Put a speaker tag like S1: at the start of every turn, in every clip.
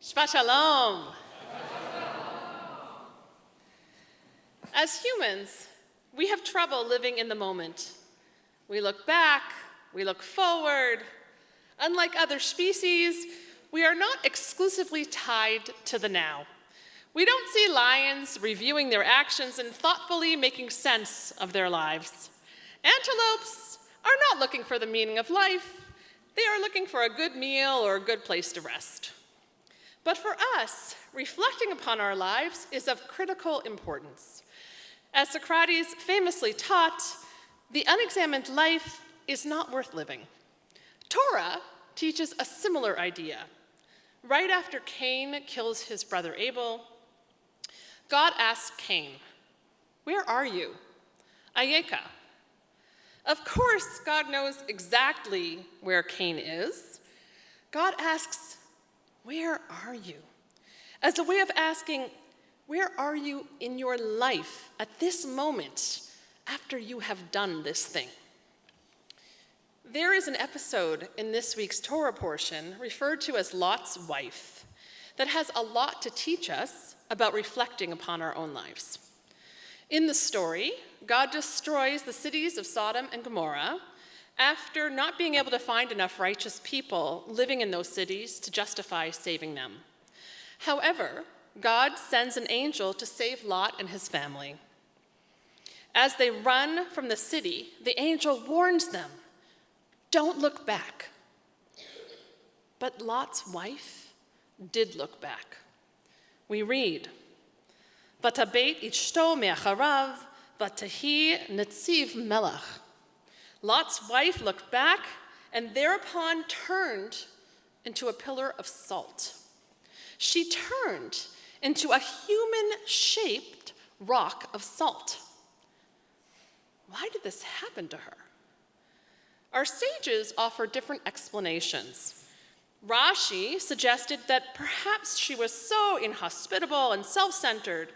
S1: Shabbat Shalom. As humans, we have trouble living in the moment. We look back, we look forward. Unlike other species, we are not exclusively tied to the now. We don't see lions reviewing their actions and thoughtfully making sense of their lives. Antelopes are not looking for the meaning of life. They are looking for a good meal or a good place to rest. But for us, reflecting upon our lives is of critical importance. As Socrates famously taught, the unexamined life is not worth living. Torah teaches a similar idea. Right after Cain kills his brother Abel, God asks Cain, "Where are you? Ayeka." Of course, God knows exactly where Cain is. God asks, "Where are you?" as a way of asking, where are you in your life at this moment after you have done this thing? There is an episode in this week's Torah portion referred to as Lot's wife that has a lot to teach us about reflecting upon our own lives. In the story, God destroys the cities of Sodom and Gomorrah after not being able to find enough righteous people living in those cities to justify saving them. However, God sends an angel to save Lot and his family. As they run from the city, the angel warns them, "Don't look back." But Lot's wife did look back. We read, "Vatabeit ishto me'acharav, vatahi netziv melech." Lot's wife looked back and thereupon turned into a pillar of salt. She turned into a human-shaped rock of salt. Why did this happen to her? Our sages offer different explanations. Rashi suggested that perhaps she was so inhospitable and self-centered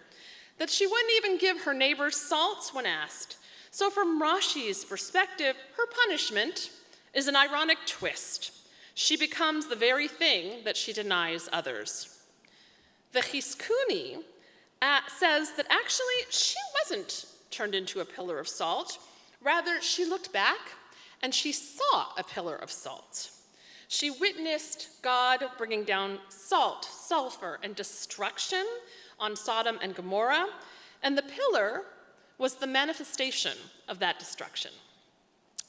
S1: that she wouldn't even give her neighbors salt when asked. So from Rashi's perspective, her punishment is an ironic twist. She becomes the very thing that she denies others. The Chizkuni says that actually she wasn't turned into a pillar of salt. Rather, she looked back and she saw a pillar of salt. She witnessed God bringing down salt, sulfur, and destruction on Sodom and Gomorrah, and the pillar was the manifestation of that destruction.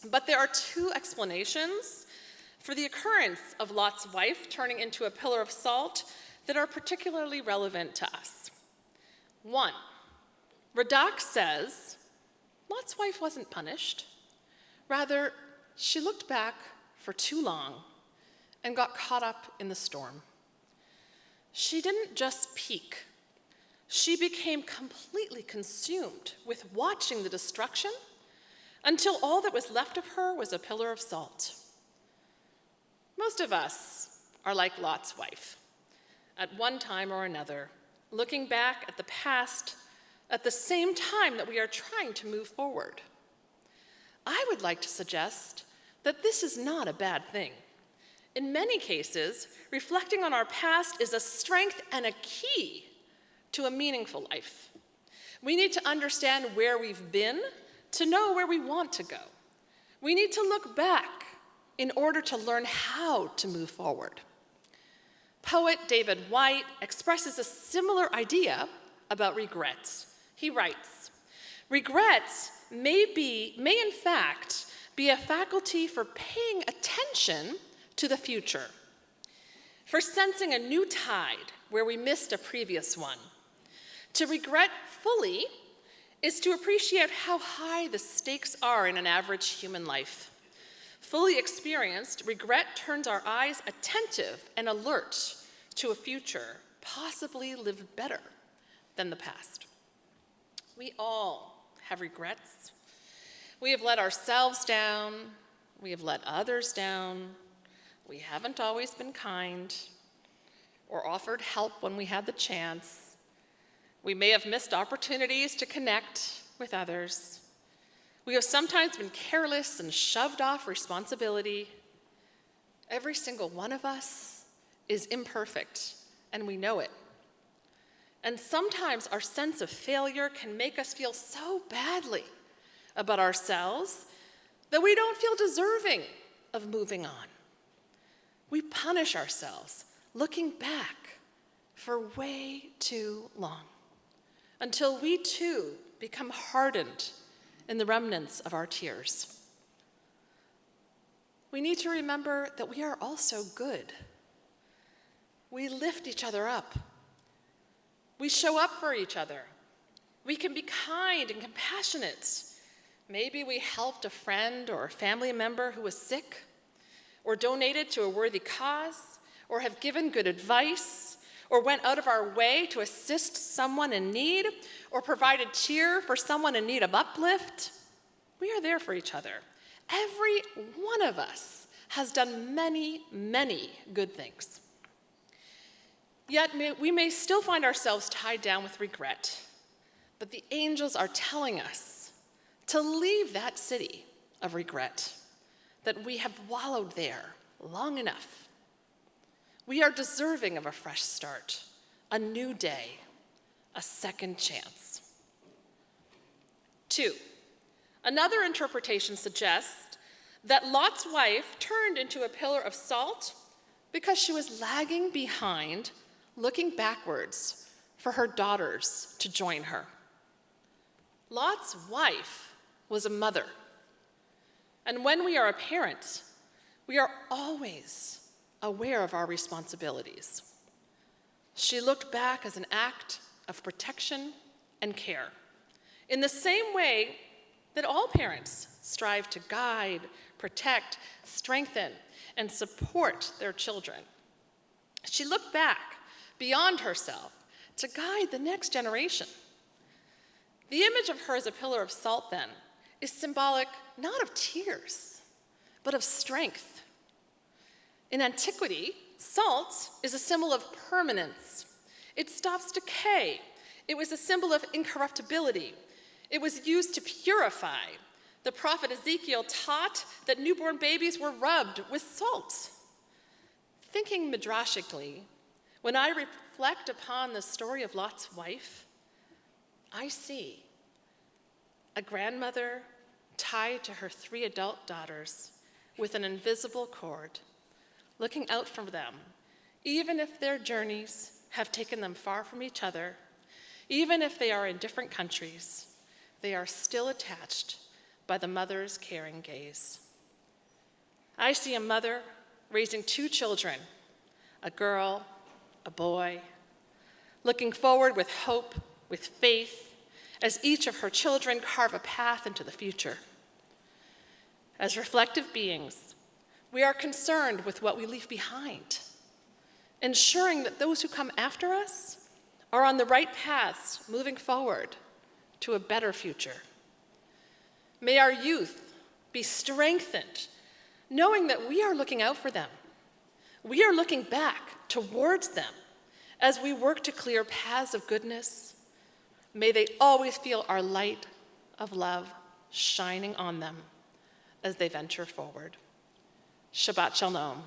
S1: But there are two explanations for the occurrence of Lot's wife turning into a pillar of salt that are particularly relevant to us. One, Radak says Lot's wife wasn't punished. Rather, she looked back for too long and got caught up in the storm. She didn't just peek. She became completely consumed with watching the destruction until all that was left of her was a pillar of salt. Most of us are like Lot's wife, at one time or another, looking back at the past at the same time that we are trying to move forward. I would like to suggest that this is not a bad thing. In many cases, reflecting on our past is a strength and a key to a meaningful life. We need to understand where we've been to know where we want to go. We need to look back in order to learn how to move forward. Poet David Whyte expresses a similar idea about regrets. He writes, "Regrets may in fact be a faculty for paying attention to the future, for sensing a new tide where we missed a previous one. To regret fully is to appreciate how high the stakes are in an average human life. Fully experienced, regret turns our eyes attentive and alert to a future possibly lived better than the past." We all have regrets. We have let ourselves down. We have let others down. We haven't always been kind or offered help when we had the chance. We may have missed opportunities to connect with others. We have sometimes been careless and shoved off responsibility. Every single one of us is imperfect and we know it. And sometimes our sense of failure can make us feel so badly about ourselves that we don't feel deserving of moving on. We punish ourselves looking back for way too long, until we too become hardened in the remnants of our tears. We need to remember that we are also good. We lift each other up. We show up for each other. We can be kind and compassionate. Maybe we helped a friend or a family member who was sick, or donated to a worthy cause, or have given good advice, or went out of our way to assist someone in need, or provided cheer for someone in need of uplift. We are there for each other. Every one of us has done many, many good things. Yet we may still find ourselves tied down with regret, but the angels are telling us to leave that city of regret, that we have wallowed there long enough. We are deserving of a fresh start, a new day, a second chance. 2, another interpretation suggests that Lot's wife turned into a pillar of salt because she was lagging behind, looking backwards for her daughters to join her. Lot's wife was a mother. And when we are a parent, we are always aware of our responsibilities. She looked back as an act of protection and care, in the same way that all parents strive to guide, protect, strengthen, and support their children. She looked back beyond herself to guide the next generation. The image of her as a pillar of salt, then, is symbolic not of tears, but of strength. In antiquity, salt is a symbol of permanence. It stops decay. It was a symbol of incorruptibility. It was used to purify. The prophet Ezekiel taught that newborn babies were rubbed with salt. Thinking midrashically, when I reflect upon the story of Lot's wife, I see a grandmother tied to her 3 adult daughters with an invisible cord, looking out for them, even if their journeys have taken them far from each other, even if they are in different countries, they are still attached by the mother's caring gaze. I see a mother raising 2 children, a girl, a boy, looking forward with hope, with faith, as each of her children carve a path into the future. As reflective beings, we are concerned with what we leave behind, ensuring that those who come after us are on the right paths moving forward to a better future. May our youth be strengthened, knowing that we are looking out for them. We are looking back towards them as we work to clear paths of goodness. May they always feel our light of love shining on them as they venture forward. Shabbat Shalom.